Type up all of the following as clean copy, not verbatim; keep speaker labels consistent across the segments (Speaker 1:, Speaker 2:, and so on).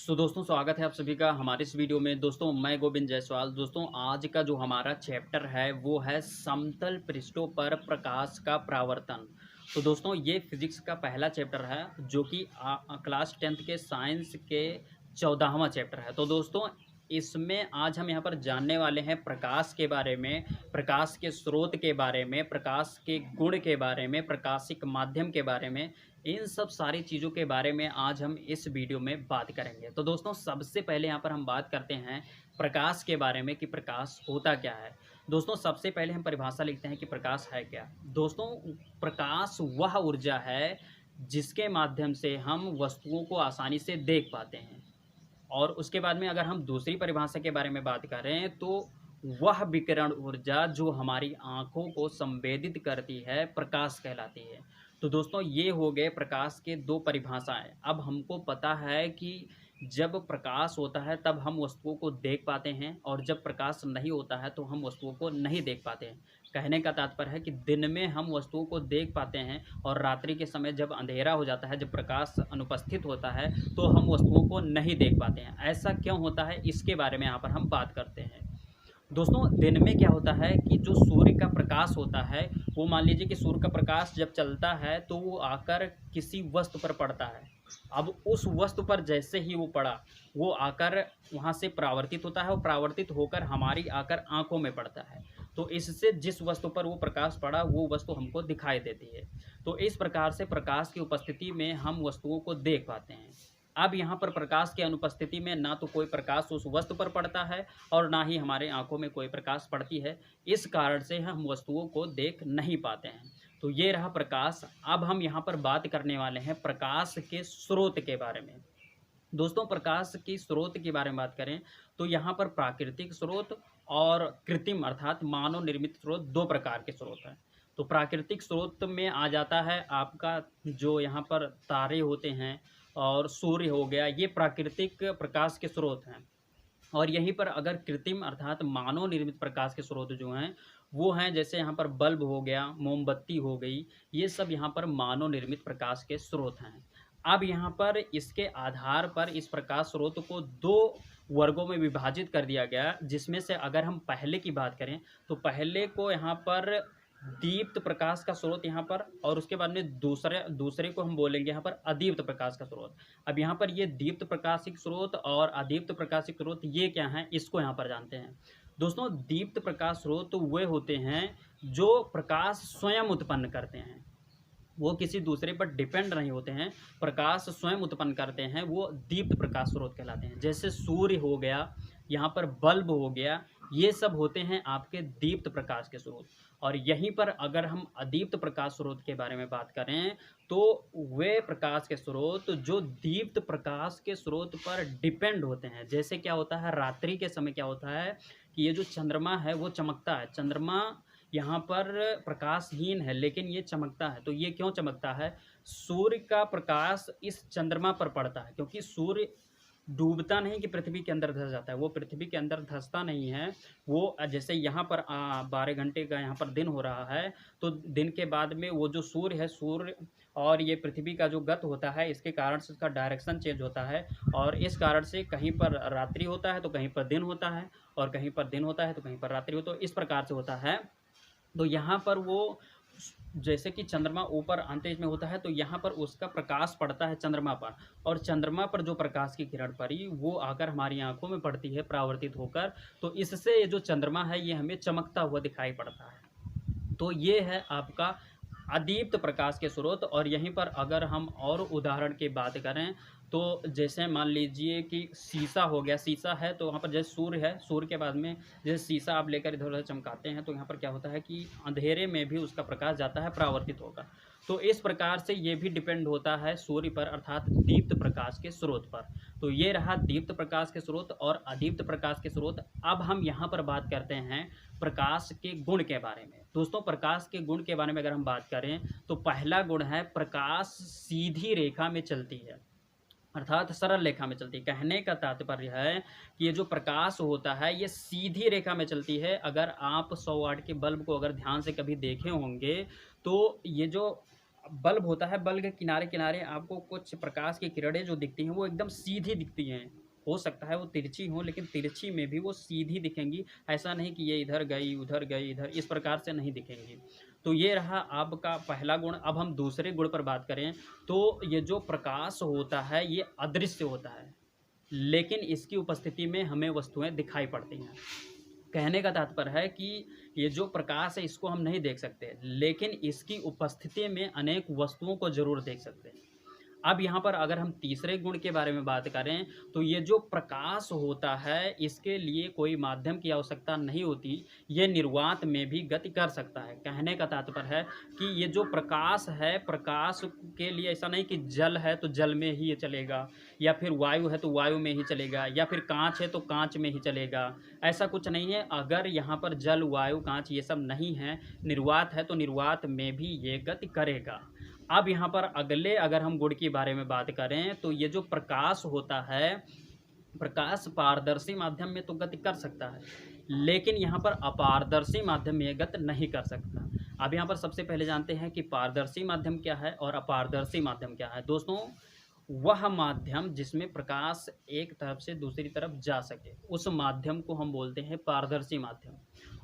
Speaker 1: सो दोस्तों स्वागत है आप सभी का हमारे इस वीडियो में। दोस्तों मैं गोविंद जायसवाल। दोस्तों आज का जो हमारा चैप्टर है वो है समतल पृष्ठों पर प्रकाश का परावर्तन। तो दोस्तों ये फिजिक्स का पहला चैप्टर है जो कि क्लास 10th के साइंस के 14वां चैप्टर है। तो दोस्तों इसमें आज हम यहाँ पर जानने वाले हैं प्रकाश के बारे में, प्रकाश के स्रोत के बारे में, प्रकाश के गुण के बारे में, प्रकाशिक माध्यम के बारे में। इन सब सारी चीज़ों के बारे में आज हम इस वीडियो में बात करेंगे। तो दोस्तों सबसे पहले यहाँ पर हम बात करते हैं प्रकाश के बारे में कि प्रकाश होता क्या है। दोस्तों सबसे पहले हम परिभाषा लिखते हैं कि प्रकाश है क्या। दोस्तों प्रकाश वह ऊर्जा है जिसके माध्यम से हम वस्तुओं को आसानी से देख पाते हैं। और उसके बाद में अगर हम दूसरी परिभाषा के बारे में बात करें तो वह विकिरण ऊर्जा जो हमारी आँखों को संवेदित करती है प्रकाश कहलाती है। तो दोस्तों ये हो गए प्रकाश के दो परिभाषाएं। अब हमको पता है कि जब प्रकाश होता है तब हम वस्तुओं को देख पाते हैं और जब प्रकाश नहीं होता है तो हम वस्तुओं को नहीं देख पाते हैं। कहने का तात्पर्य है कि दिन में हम वस्तुओं को देख पाते हैं और रात्रि के समय जब अंधेरा हो जाता है, जब प्रकाश अनुपस्थित होता है तो हम वस्तुओं को नहीं देख पाते हैं। ऐसा क्यों होता है इसके बारे में यहाँ पर हम बात करते हैं। दोस्तों दिन में क्या होता है कि जो सूर्य का प्रकाश होता है वो मान लीजिए कि सूर्य का प्रकाश जब चलता है तो वो आकर किसी वस्तु पर पड़ता है। अब उस वस्तु पर जैसे ही वो पड़ा वो आकर वहाँ से परावर्तित होता है और परावर्तित होकर हमारी आकर आंखों में पड़ता है। तो इससे जिस वस्तु पर वो प्रकाश पड़ा वो वस्तु हमको दिखाई देती है। तो इस प्रकार से प्रकाश की उपस्थिति में हम वस्तुओं को देख पाते हैं। अब यहाँ पर प्रकाश की अनुपस्थिति में ना तो कोई प्रकाश उस वस्तु पर पड़ता है और ना ही हमारे आंखों में कोई प्रकाश पड़ती है। इस कारण से हम वस्तुओं को देख नहीं पाते हैं। तो ये रहा प्रकाश। अब हम यहाँ पर बात करने वाले हैं प्रकाश के स्रोत के बारे में। दोस्तों प्रकाश की स्रोत के बारे में बात करें तो यहाँ पर प्राकृतिक स्रोत और कृत्रिम अर्थात मानव निर्मित स्रोत दो प्रकार के स्रोत हैं। तो प्राकृतिक स्रोत में आ जाता है आपका जो यहाँ पर तारे होते हैं और सूर्य हो गया, ये प्राकृतिक प्रकाश के स्रोत हैं। और यहीं पर अगर कृत्रिम अर्थात मानव निर्मित प्रकाश के स्रोत जो हैं वो हैं जैसे यहाँ पर बल्ब हो गया, मोमबत्ती हो गई, ये सब यहाँ पर मानव निर्मित प्रकाश के स्रोत हैं। अब यहाँ पर इसके आधार पर इस प्रकाश स्रोत को दो वर्गों में विभाजित कर दिया गया, जिसमें से अगर हम पहले की बात करें तो पहले को यहाँ पर दीप्त प्रकाश का स्रोत यहाँ पर, और उसके बाद में दूसरे को हम बोलेंगे यहाँ पर अदीप्त प्रकाश का स्रोत। अब यहाँ पर ये दीप्त प्रकाशिक स्रोत और अदीप्त प्रकाशिक स्रोत ये क्या हैं इसको यहाँ पर जानते हैं। दोस्तों दीप्त प्रकाश स्रोत वे होते हैं जो प्रकाश स्वयं उत्पन्न करते हैं, वो किसी दूसरे पर डिपेंड नहीं होते हैं, प्रकाश स्वयं उत्पन्न करते हैं, वो दीप्त प्रकाश स्रोत कहलाते हैं। जैसे सूर्य हो गया, यहाँ पर बल्ब हो गया, ये सब होते हैं आपके दीप्त प्रकाश के स्रोत। और यहीं पर अगर हम अदीप्त प्रकाश स्रोत के बारे में बात करें तो वे प्रकाश के स्रोत जो दीप्त प्रकाश के स्रोत पर डिपेंड होते हैं। जैसे क्या होता है रात्रि के समय क्या होता है कि ये जो चंद्रमा है वो चमकता है। चंद्रमा यहाँ पर प्रकाशहीन है लेकिन ये चमकता है। तो ये क्यों चमकता है? सूर्य का प्रकाश इस चंद्रमा पर पड़ता है, क्योंकि सूर्य डूबता नहीं कि पृथ्वी के अंदर धंस जाता है, वो पृथ्वी के अंदर धंसता नहीं है। वो जैसे यहाँ पर 12 घंटे का यहाँ पर दिन हो रहा है तो दिन के बाद में वो जो सूर्य है, सूर्य और ये पृथ्वी का जो गत होता है इसके कारण से उसका डायरेक्शन चेंज होता है। और इस कारण से कहीं पर रात्रि होता है तो कहीं पर दिन होता है, और कहीं पर दिन होता है तो कहीं पर रात्रि होता है। तो इस प्रकार से होता है। तो यहाँ पर वो जैसे कि चंद्रमा ऊपर अंतरिक्ष में होता है तो यहाँ पर उसका प्रकाश पड़ता है चंद्रमा पर, और चंद्रमा पर जो प्रकाश की किरण पड़ी वो आकर हमारी आंखों में पड़ती है परावर्तित होकर। तो इससे ये जो चंद्रमा है ये हमें चमकता हुआ दिखाई पड़ता है। तो ये है आपका अदीप्त प्रकाश के स्रोत। और यहीं पर अगर हम और उदाहरण की बात करें तो जैसे मान लीजिए कि शीशा हो गया, शीशा है तो वहाँ पर जैसे सूर्य है, सूर्य के बाद में जैसे शीशा आप लेकर इधर उधर चमकाते हैं तो यहाँ पर क्या होता है कि अंधेरे में भी उसका प्रकाश जाता है, परावर्तित होगा। तो इस प्रकार से ये भी डिपेंड होता है सूर्य पर अर्थात दीप्त प्रकाश के स्रोत पर। तो ये रहा दीप्त प्रकाश के स्रोत और अदीप्त प्रकाश के स्रोत। अब हम यहाँ पर बात करते हैं प्रकाश के गुण के बारे में। दोस्तों प्रकाश के गुण के बारे में अगर हम बात करें तो पहला गुण है प्रकाश सीधी रेखा में चलती है, अर्थात सरल रेखा में चलती है। कहने का तात्पर्य है कि ये जो प्रकाश होता है ये सीधी रेखा में चलती है। अगर आप 100 वाट के बल्ब को अगर ध्यान से कभी देखे होंगे तो ये जो बल्ब होता है, बल्ब के किनारे किनारे आपको कुछ प्रकाश की किरणें जो दिखती हैं वो एकदम सीधी दिखती हैं। हो सकता है वो तिरछी हो, लेकिन तिरछी में भी वो सीधी दिखेंगी। ऐसा नहीं कि ये इधर गई उधर गई इधर, इस प्रकार से नहीं दिखेंगी। तो ये रहा आपका पहला गुण। अब हम दूसरे गुण पर बात करें तो ये जो प्रकाश होता है ये अदृश्य होता है, लेकिन इसकी उपस्थिति में हमें वस्तुएं दिखाई पड़ती हैं। कहने का तात्पर्य है कि ये जो प्रकाश है इसको हम नहीं देख सकते, लेकिन इसकी उपस्थिति में अनेक वस्तुओं को जरूर देख सकते हैं। अब यहाँ पर अगर हम तीसरे गुण के बारे में बात करें तो ये जो प्रकाश होता है इसके लिए कोई माध्यम की आवश्यकता नहीं होती, ये निर्वात में भी गति कर सकता है। कहने का तात्पर्य है कि ये जो प्रकाश है, प्रकाश के लिए ऐसा नहीं कि जल है तो जल में ही ये चलेगा, या फिर वायु है तो वायु में ही चलेगा, या फिर कांच है तो कांच में ही चलेगा। ऐसा कुछ नहीं है। अगर यहाँ पर जल वायु कांच ये सब नहीं है, निर्वात है, तो निर्वात में भी ये गति करेगा। अब यहाँ पर अगले अगर हम गुण के बारे में बात करें तो ये जो प्रकाश होता है, प्रकाश पारदर्शी माध्यम में तो गति कर सकता है, लेकिन यहाँ पर अपारदर्शी माध्यम में गति नहीं कर सकता। अब यहाँ पर सबसे पहले जानते हैं कि पारदर्शी माध्यम क्या है और अपारदर्शी माध्यम क्या है। दोस्तों, वह माध्यम जिसमें प्रकाश एक तरफ से दूसरी तरफ जा सके, उस माध्यम को हम बोलते हैं पारदर्शी माध्यम।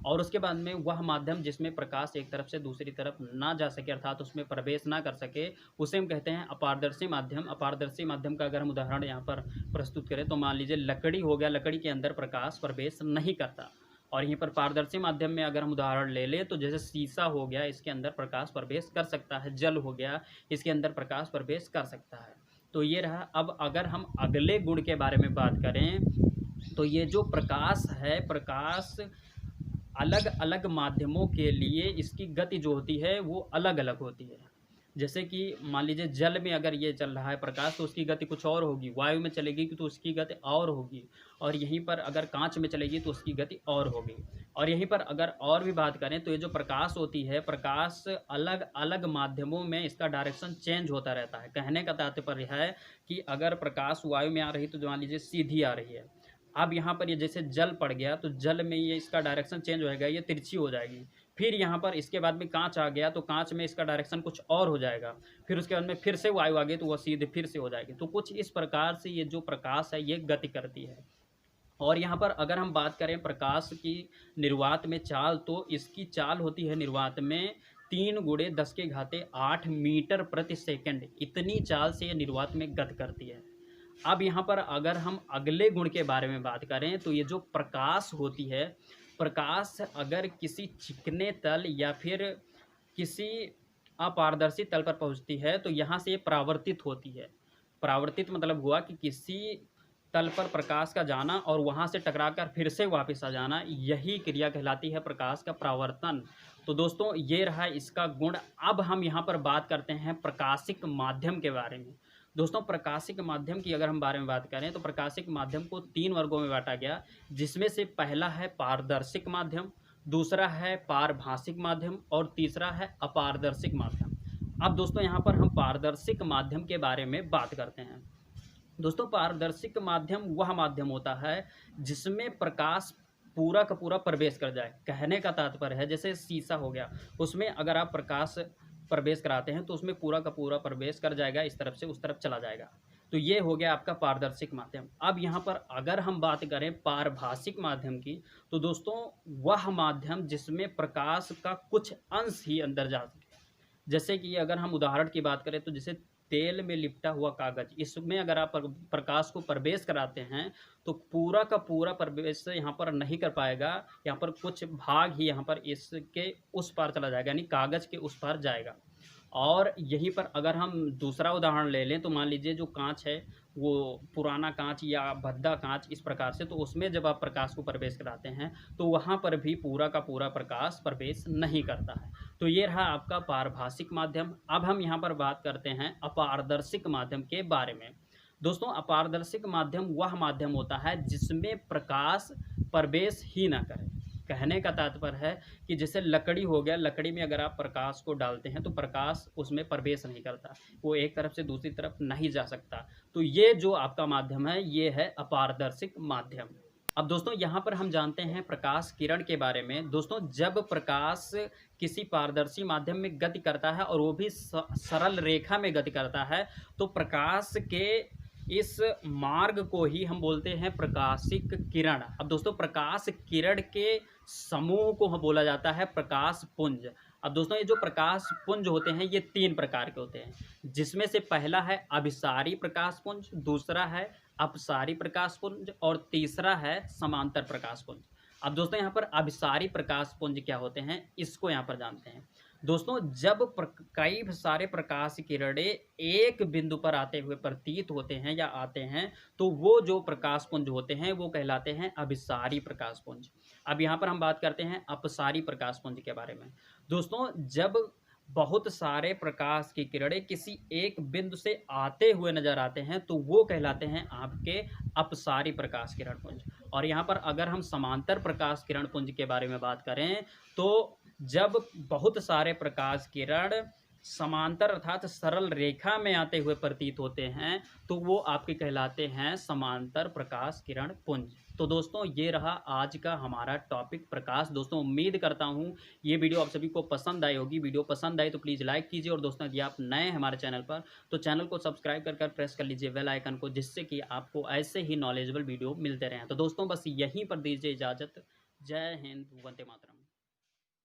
Speaker 1: और उसके बाद में वह माध्यम जिसमें प्रकाश एक तरफ से दूसरी तरफ ना जा सके, अर्थात उसमें प्रवेश ना कर सके, उसे हम कहते हैं अपारदर्शी माध्यम। अपारदर्शी माध्यम का अगर हम उदाहरण यहाँ पर प्रस्तुत करें तो मान लीजिए लकड़ी हो गया, लकड़ी के अंदर प्रकाश प्रवेश नहीं करता। और यहीं पर पारदर्शी माध्यम में अगर हम उदाहरण ले लें तो जैसे शीशा हो गया, इसके अंदर प्रकाश प्रवेश कर सकता है। जल हो गया, इसके अंदर प्रकाश प्रवेश कर सकता है। तो ये रहा। अब अगर हम अगले गुण के बारे में बात करें तो ये जो प्रकाश है, प्रकाश अलग अलग माध्यमों के लिए इसकी गति जो होती है वो अलग अलग होती है। जैसे कि मान लीजिए जल में अगर ये चल रहा है प्रकाश तो उसकी गति कुछ और होगी, वायु में चलेगी तो उसकी गति और होगी, और यहीं पर अगर कांच में चलेगी तो उसकी गति और होगी। और यहीं पर अगर और भी बात करें तो ये जो प्रकाश होती है, प्रकाश अलग अलग माध्यमों में इसका डायरेक्शन चेंज होता रहता है। कहने का तात्पर्य है कि अगर प्रकाश वायु में आ रही तो मान लीजिए सीधी आ रही है। अब यहाँ पर ये जैसे जल पड़ गया तो जल में ये इसका डायरेक्शन चेंज हो जाएगा, ये तिरछी हो जाएगी। फिर यहाँ पर इसके बाद में कांच आ गया तो कांच में इसका डायरेक्शन कुछ और हो जाएगा। फिर उसके बाद में फिर से वायु आ गई तो वह सीधे फिर से हो जाएगी। तो कुछ इस प्रकार से ये जो प्रकाश है ये गति करती है। और यहाँ पर अगर हम बात करें प्रकाश की निर्वात में चाल, तो इसकी चाल होती है निर्वात में 3 × 10⁸ मीटर प्रति सेकंड। इतनी चाल से ये निर्वात में गति करती है। अब यहाँ पर अगर हम अगले गुण के बारे में बात करें तो ये जो प्रकाश होती है, प्रकाश अगर किसी चिकने तल या फिर किसी अपारदर्शी तल पर पहुँचती है तो यहाँ से ये परावर्तित होती है। परावर्तित मतलब हुआ कि किसी तल पर प्रकाश का जाना और वहाँ से टकराकर फिर से वापस आ जाना, यही क्रिया कहलाती है प्रकाश का परावर्तन। तो दोस्तों ये रहा इसका गुण। अब हम यहाँ पर बात करते हैं प्रकाशिक माध्यम के बारे में। दोस्तों, प्रकाशिक माध्यम की अगर हम बारे में बात करें तो प्रकाशिक माध्यम को 3 वर्गों में बांटा गया, जिसमें से पहला है पारदर्शिक माध्यम, दूसरा है पारभाषिक माध्यम और तीसरा है अपारदर्शिक माध्यम। अब दोस्तों यहाँ पर हम पारदर्शिक माध्यम के बारे में बात करते हैं। दोस्तों, पारदर्शिक माध्यम वह माध्यम होता है जिसमें प्रकाश पूरा का पूरा प्रवेश कर जाए। कहने का तात्पर्य है जैसे शीशा हो गया, उसमें अगर आप प्रकाश प्रवेश कराते हैं तो उसमें पूरा का पूरा प्रवेश कर जाएगा, इस तरफ से उस तरफ चला जाएगा। तो ये हो गया आपका पारदर्शिक माध्यम। अब यहाँ पर अगर हम बात करें पारभाषिक माध्यम की तो दोस्तों वह माध्यम जिसमें प्रकाश का कुछ अंश ही अंदर जा सके। जैसे कि अगर हम उदाहरण की बात करें तो जैसे तेल में लिपटा हुआ कागज, इसमें अगर आप प्रकाश को प्रवेश कराते हैं तो पूरा का पूरा प्रवेश यहाँ पर नहीं कर पाएगा, यहाँ पर कुछ भाग ही यहाँ पर इसके उस पार चला जाएगा, यानी कागज के उस पार जाएगा। और यहीं पर अगर हम दूसरा उदाहरण ले लें तो मान लीजिए जो कांच है वो पुराना कांच या भद्दा कांच, इस प्रकार से, तो उसमें जब आप प्रकाश को प्रवेश कराते हैं तो वहाँ पर भी पूरा का पूरा प्रकाश प्रवेश नहीं करता है। तो ये रहा आपका पारभाषिक माध्यम। अब हम यहाँ पर बात करते हैं अपारदर्शिक माध्यम के बारे में। दोस्तों, अपारदर्शिक माध्यम वह माध्यम होता है जिसमें प्रकाश प्रवेश ही ना करे। कहने का तात्पर्य है कि जैसे लकड़ी हो गया, लकड़ी में अगर आप प्रकाश को डालते हैं तो प्रकाश उसमें प्रवेश नहीं करता, वो एक तरफ से दूसरी तरफ नहीं जा सकता। तो ये जो आपका माध्यम है ये है अपारदर्शिक माध्यम। अब दोस्तों यहाँ पर हम जानते हैं प्रकाश किरण के बारे में। दोस्तों जब प्रकाश किसी पारदर्शी माध्यम में गति करता है और वो भी सरल रेखा में गति करता है, तो प्रकाश के इस मार्ग को ही हम बोलते हैं प्रकाशिक किरण। अब दोस्तों प्रकाश किरण के समूह को हम बोला जाता है प्रकाश पुंज। अब दोस्तों ये जो प्रकाश पुंज होते हैं ये 3 प्रकार के होते हैं, जिसमें से पहला है अभिसारी प्रकाश पुंज, दूसरा है अपसारी प्रकाश पुंज और तीसरा है समांतर प्रकाश पुंज। अब दोस्तों यहाँ पर अभिसारी प्रकाश पुंज क्या होते हैं, इसको यहाँ पर जानते हैं। दोस्तों जब कई सारे प्रकाश किरणें एक बिंदु पर आते हुए प्रतीत होते हैं या आते हैं, तो वो जो प्रकाश पुंज होते हैं वो कहलाते हैं अभिसारी प्रकाश पुंज। अब यहाँ पर हम बात करते हैं अपसारी प्रकाश पुंज के बारे में। दोस्तों जब बहुत सारे प्रकाश की किरणें किसी एक बिंदु से आते हुए नजर आते हैं, तो वो कहलाते हैं आपके अपसारी प्रकाश किरण पुंज। और यहाँ पर अगर हम समांतर प्रकाश किरण पुंज के बारे में बात करें, तो जब बहुत सारे प्रकाश किरण समांतर अर्थात सरल रेखा में आते हुए प्रतीत होते हैं, तो वो आपके कहलाते हैं समांतर प्रकाश किरण पुंज। तो दोस्तों ये रहा आज का हमारा टॉपिक प्रकाश। दोस्तों उम्मीद करता हूँ ये वीडियो आप सभी को पसंद आई होगी। वीडियो पसंद आई तो प्लीज़ लाइक कीजिए, और दोस्तों यदि आप नए हैं हमारे चैनल पर तो चैनल को सब्सक्राइब कर प्रेस कर लीजिए बेल आइकन को, जिससे कि आपको ऐसे ही नॉलेजेबल वीडियो मिलते रहें। तो दोस्तों बस यहीं पर दीजिए इजाज़त। जय हिंद, वंदे मातरम।